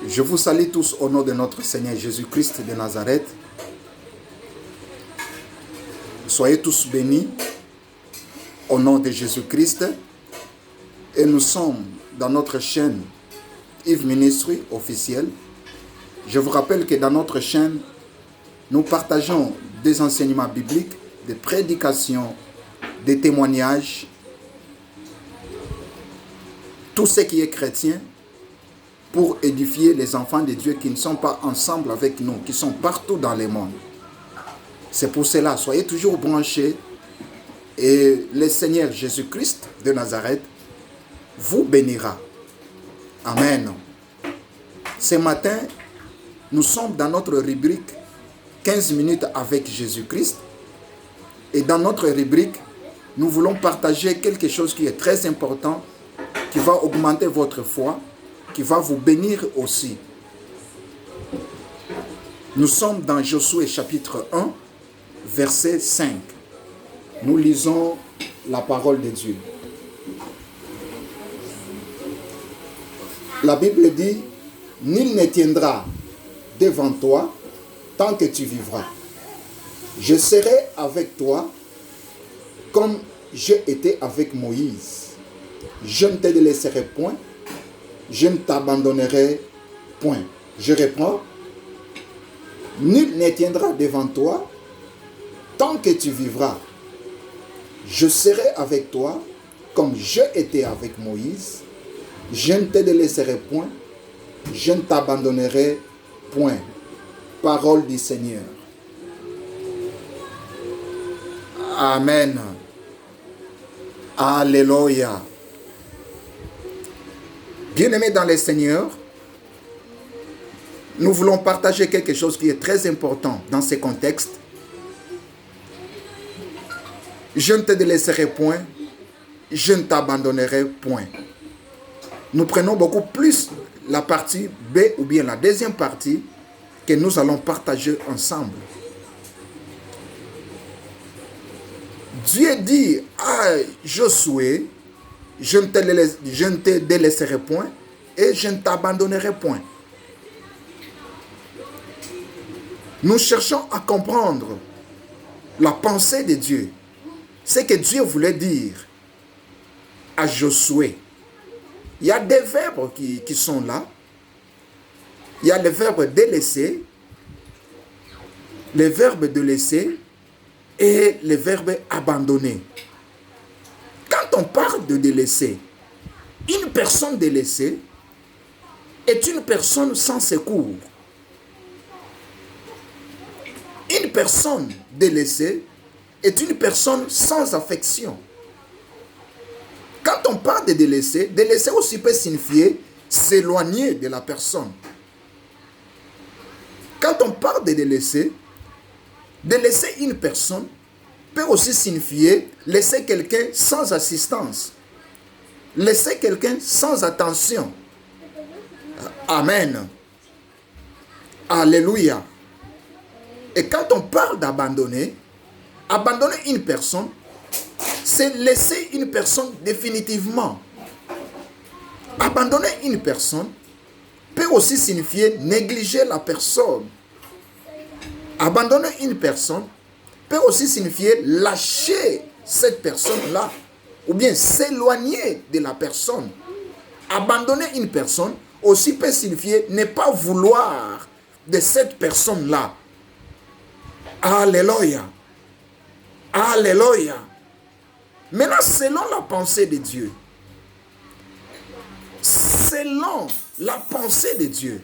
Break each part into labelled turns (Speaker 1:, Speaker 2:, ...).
Speaker 1: Je vous salue tous au nom de notre Seigneur Jésus-Christ de Nazareth. Soyez tous bénis au nom de Jésus-Christ. Et nous sommes dans notre chaîne Yves Ministry officielle. Je vous rappelle que dans notre chaîne, nous partageons des enseignements bibliques, des prédications, des témoignages, tout ce qui est chrétien, pour édifier les enfants de Dieu qui ne sont pas ensemble avec nous, qui sont partout dans le monde. C'est pour cela, soyez toujours branchés et le Seigneur Jésus-Christ de Nazareth vous bénira. Amen. Ce matin, nous sommes dans notre rubrique 15 minutes avec Jésus-Christ. Et dans notre rubrique, nous voulons partager quelque chose qui est très important, qui va augmenter votre foi, qui va vous bénir aussi. Nous sommes dans Josué chapitre 1, verset 5. Nous lisons la parole de Dieu. La Bible dit, « Nul ne tiendra devant toi tant que tu vivras. Je serai avec toi comme j'ai été avec Moïse. Je ne te laisserai point, je ne t'abandonnerai point. » Je reprends. « Nul ne tiendra devant toi tant que tu vivras. Je serai avec toi comme j'ai été avec Moïse. Je ne te laisserai point, je ne t'abandonnerai point. » Parole du Seigneur. Amen. Alléluia. Bien-aimés dans le Seigneur, nous voulons partager quelque chose qui est très important dans ce contexte. Je ne te laisserai point, je ne t'abandonnerai point. Nous prenons beaucoup plus la partie B ou bien la deuxième partie que nous allons partager ensemble. Dieu dit à Josué, je ne te délaisserai point et je ne t'abandonnerai point. Nous cherchons à comprendre la pensée de Dieu. Ce que Dieu voulait dire à Josué. Il y a des verbes qui sont là. Il y a le verbe délaisser, le verbe délaisser et le verbe abandonner. Quand on parle de délaisser, une personne délaissée est une personne sans secours. Une personne délaissée est une personne sans affection. Quand on parle de délaisser, délaisser aussi peut signifier s'éloigner de la personne. Quand on parle de délaisser une personne peut aussi signifier laisser quelqu'un sans assistance, laisser quelqu'un sans attention. Amen. Alléluia. Et quand on parle d'abandonner, abandonner une personne, c'est laisser une personne définitivement. Abandonner une personne peut aussi signifier négliger la personne. Abandonner une personne peut aussi signifier lâcher cette personne-là ou bien s'éloigner de la personne. Abandonner une personne aussi peut signifier ne pas vouloir de cette personne-là. Alléluia. Alléluia. Maintenant, selon la pensée de Dieu, selon la pensée de Dieu,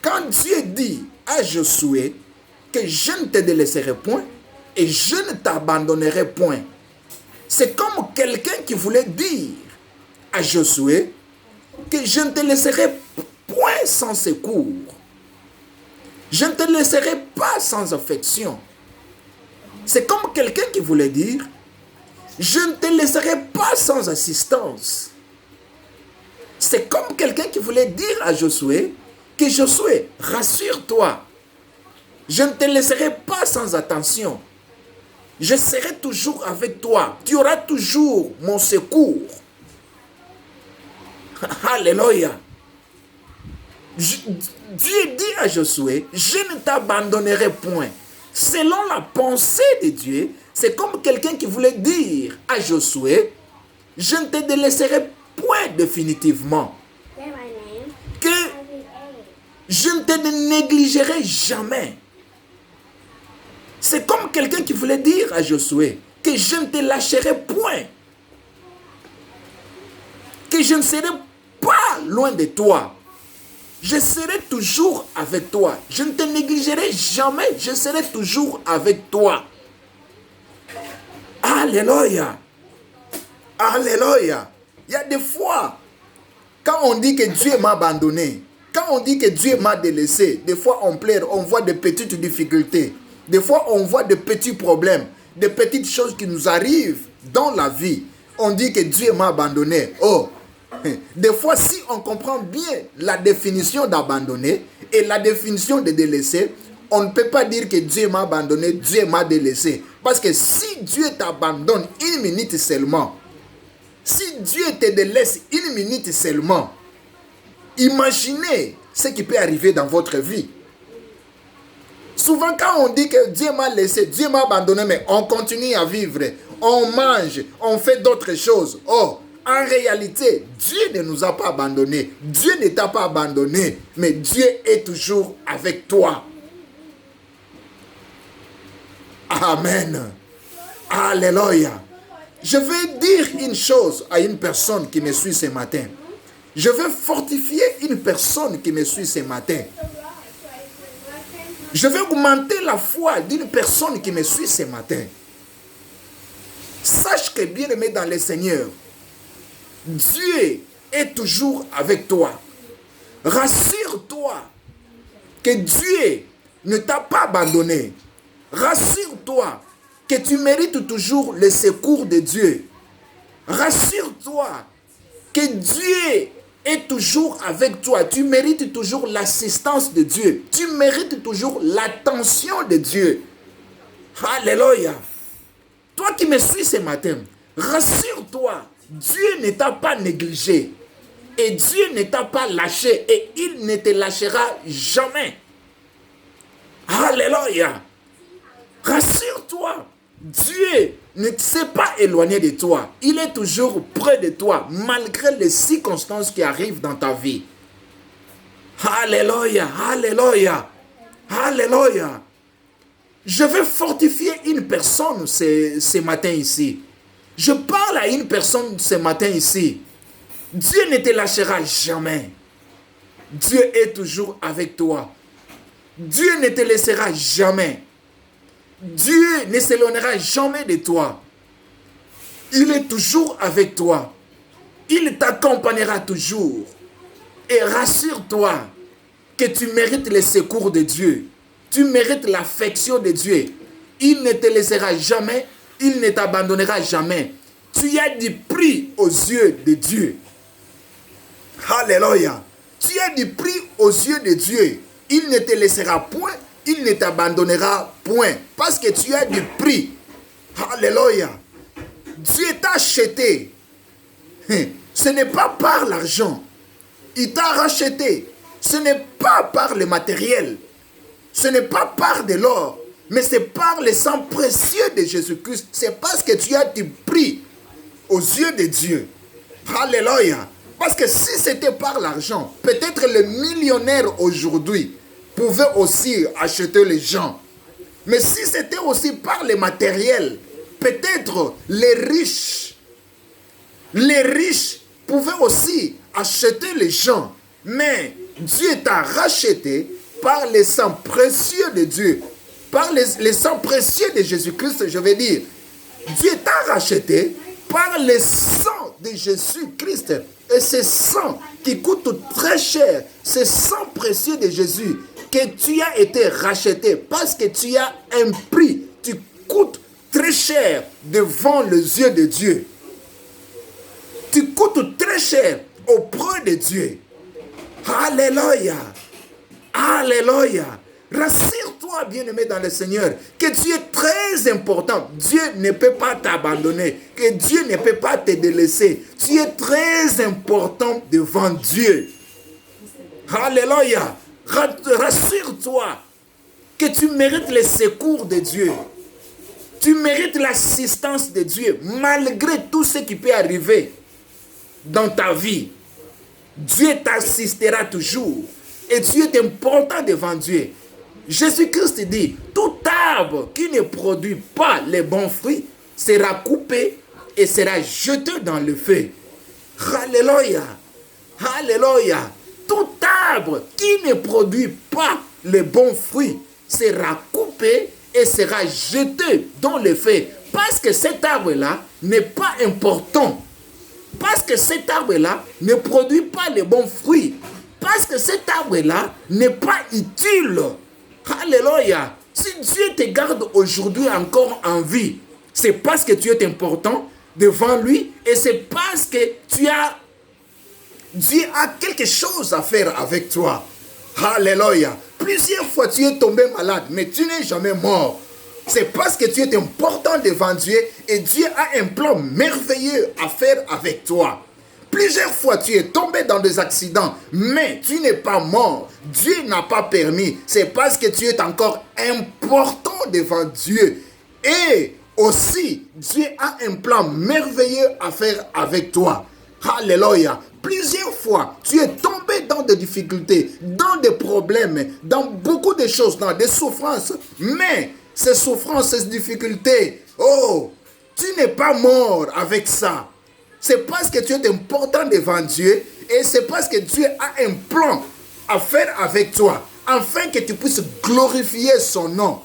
Speaker 1: quand Dieu dit à Josué que je ne te délaisserai point et je ne t'abandonnerai point, c'est comme quelqu'un qui voulait dire à Josué que je ne te laisserai point sans secours. Je ne te laisserai pas sans affection. C'est comme quelqu'un qui voulait dire je ne te laisserai pas sans assistance. C'est comme quelqu'un qui voulait dire à Josué que Josué, rassure-toi, je ne te laisserai pas sans attention. Je serai toujours avec toi. Tu auras toujours mon secours. Alléluia. Dieu dit à Josué, je ne t'abandonnerai point. Selon la pensée de Dieu, c'est comme quelqu'un qui voulait dire à Josué, je ne te délaisserai point définitivement. Que je ne te négligerai jamais. C'est comme quelqu'un qui voulait dire à Josué que je ne te lâcherai point. Que je ne serai pas loin de toi. Je serai toujours avec toi. Je ne te négligerai jamais. Je serai toujours avec toi. Alléluia. Alléluia. Il y a des fois, quand on dit que Dieu m'a abandonné, quand on dit que Dieu m'a délaissé, des fois on pleure, on voit des petites difficultés. Des fois on voit des petits problèmes, des petites choses qui nous arrivent dans la vie. On dit que Dieu m'a abandonné. Oh, des fois si on comprend bien la définition d'abandonner et la définition de délaisser, on ne peut pas dire que Dieu m'a abandonné, Dieu m'a délaissé. Parce que si Dieu t'abandonne une minute seulement, si Dieu te délaisse une minute seulement, imaginez ce qui peut arriver dans votre vie. Souvent quand on dit que Dieu m'a laissé, Dieu m'a abandonné, mais on continue à vivre, on mange, on fait d'autres choses. Oh, en réalité, Dieu ne nous a pas abandonnés. Dieu ne t'a pas abandonné, mais Dieu est toujours avec toi. Amen. Alléluia. Je vais dire une chose à une personne qui me suit ce matin. Je vais fortifier une personne qui me suit ce matin. Je vais augmenter la foi d'une personne qui me suit ce matin. Sache que, bien-aimé dans le Seigneur, Dieu est toujours avec toi. Rassure-toi que Dieu ne t'a pas abandonné. Rassure-toi que tu mérites toujours le secours de Dieu. Rassure-toi que Dieu est toujours avec toi. Tu mérites toujours l'assistance de Dieu. Tu mérites toujours l'attention de Dieu. Alléluia. Toi qui me suis ce matin, rassure-toi. Dieu ne t'a pas négligé. Et Dieu ne t'a pas lâché. Et il ne te lâchera jamais. Alléluia. Rassure-toi. Dieu ne s'est pas éloigné de toi. Il est toujours près de toi, malgré les circonstances qui arrivent dans ta vie. Alléluia, alléluia, alléluia. Je vais fortifier une personne ce matin ici. Je parle à une personne ce matin ici. Dieu ne te lâchera jamais. Dieu est toujours avec toi. Dieu ne te laissera jamais. Dieu ne s'éloignera jamais de toi. Il est toujours avec toi. Il t'accompagnera toujours. Et rassure-toi que tu mérites le secours de Dieu. Tu mérites l'affection de Dieu. Il ne te laissera jamais. Il ne t'abandonnera jamais. Tu as du prix aux yeux de Dieu. Alléluia. Tu as du prix aux yeux de Dieu. Il ne te laissera point. Il ne t'abandonnera point. Parce que tu as du prix. Alléluia. Dieu t'a acheté. Ce n'est pas par l'argent. Il t'a racheté. Ce n'est pas par le matériel. Ce n'est pas par de l'or. Mais c'est par le sang précieux de Jésus-Christ. C'est parce que tu as du prix aux yeux de Dieu. Alléluia. Parce que si c'était par l'argent, peut-être le millionnaire aujourd'hui pouvait aussi acheter les gens. Mais si c'était aussi par le matériel, peut-être les riches pouvaient aussi acheter les gens. Mais Dieu t'a racheté par le sang précieux de Dieu. Par le sang précieux de Jésus-Christ, je veux dire. Dieu t'a racheté par le sang de Jésus-Christ. Et ce sang qui coûte très cher, ce sang précieux de Jésus, que tu as été racheté parce que tu as un prix. Tu coûtes très cher devant les yeux de Dieu. Tu coûtes très cher auprès de Dieu. Alléluia. Alléluia. Rassure-toi, bien-aimé dans le Seigneur, que Dieu est très important. Dieu ne peut pas t'abandonner, que Dieu ne peut pas te délaisser. Tu es très important devant Dieu. Alléluia. Rassure-toi que tu mérites les secours de Dieu. Tu mérites l'assistance de Dieu malgré tout ce qui peut arriver dans ta vie. Dieu t'assistera toujours. Et Dieu est important devant Dieu. Jésus-Christ dit, tout arbre qui ne produit pas les bons fruits sera coupé et sera jeté dans le feu. Alléluia. Alléluia. Tout arbre qui ne produit pas les bons fruits sera coupé et sera jeté dans le feu. Parce que cet arbre-là n'est pas important. Parce que cet arbre-là ne produit pas les bons fruits. Parce que cet arbre-là n'est pas utile. Alléluia. Si Dieu te garde aujourd'hui encore en vie, c'est parce que tu es important devant lui et c'est parce que Dieu a quelque chose à faire avec toi. Alléluia. Plusieurs fois tu es tombé malade, mais tu n'es jamais mort. C'est parce que tu es important devant Dieu et Dieu a un plan merveilleux à faire avec toi. Plusieurs fois tu es tombé dans des accidents, mais tu n'es pas mort. Dieu n'a pas permis. C'est parce que tu es encore important devant Dieu. Et aussi, Dieu a un plan merveilleux à faire avec toi. Alléluia. Plusieurs fois, tu es tombé dans des difficultés, dans des problèmes, dans beaucoup de choses, dans des souffrances. Mais ces souffrances, ces difficultés, oh, tu n'es pas mort avec ça. C'est parce que tu es important devant Dieu et c'est parce que Dieu a un plan à faire avec toi, afin que tu puisses glorifier son nom.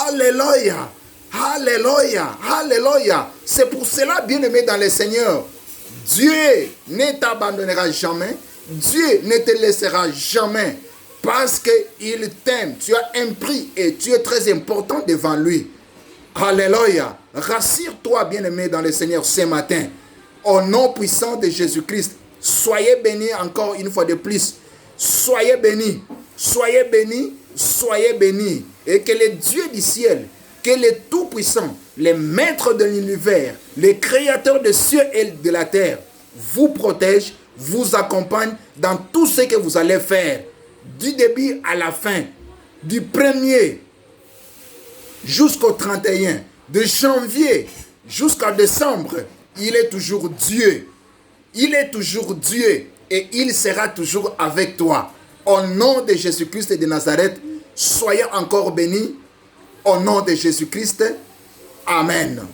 Speaker 1: Alléluia. Alléluia. Alléluia. C'est pour cela, bien-aimé dans le Seigneur, Dieu ne t'abandonnera jamais. Dieu ne te laissera jamais. Parce qu'il t'aime. Tu as un prix et tu es très important devant lui. Alléluia. Rassure-toi, bien-aimé dans le Seigneur, ce matin. Au nom puissant de Jésus-Christ, soyez bénis encore une fois de plus. Soyez bénis. Soyez bénis. Soyez bénis. Et que le Dieu du ciel, que le Tout-Puissant, le Maître de l'univers, le Créateur des cieux et de la terre, vous protège, vous accompagne dans tout ce que vous allez faire. Du début à la fin, du 1er jusqu'au 31, de janvier jusqu'à décembre, il est toujours Dieu. Il est toujours Dieu et il sera toujours avec toi. Au nom de Jésus-Christ de Nazareth, soyez encore bénis. Au nom de Jésus-Christ, Amen.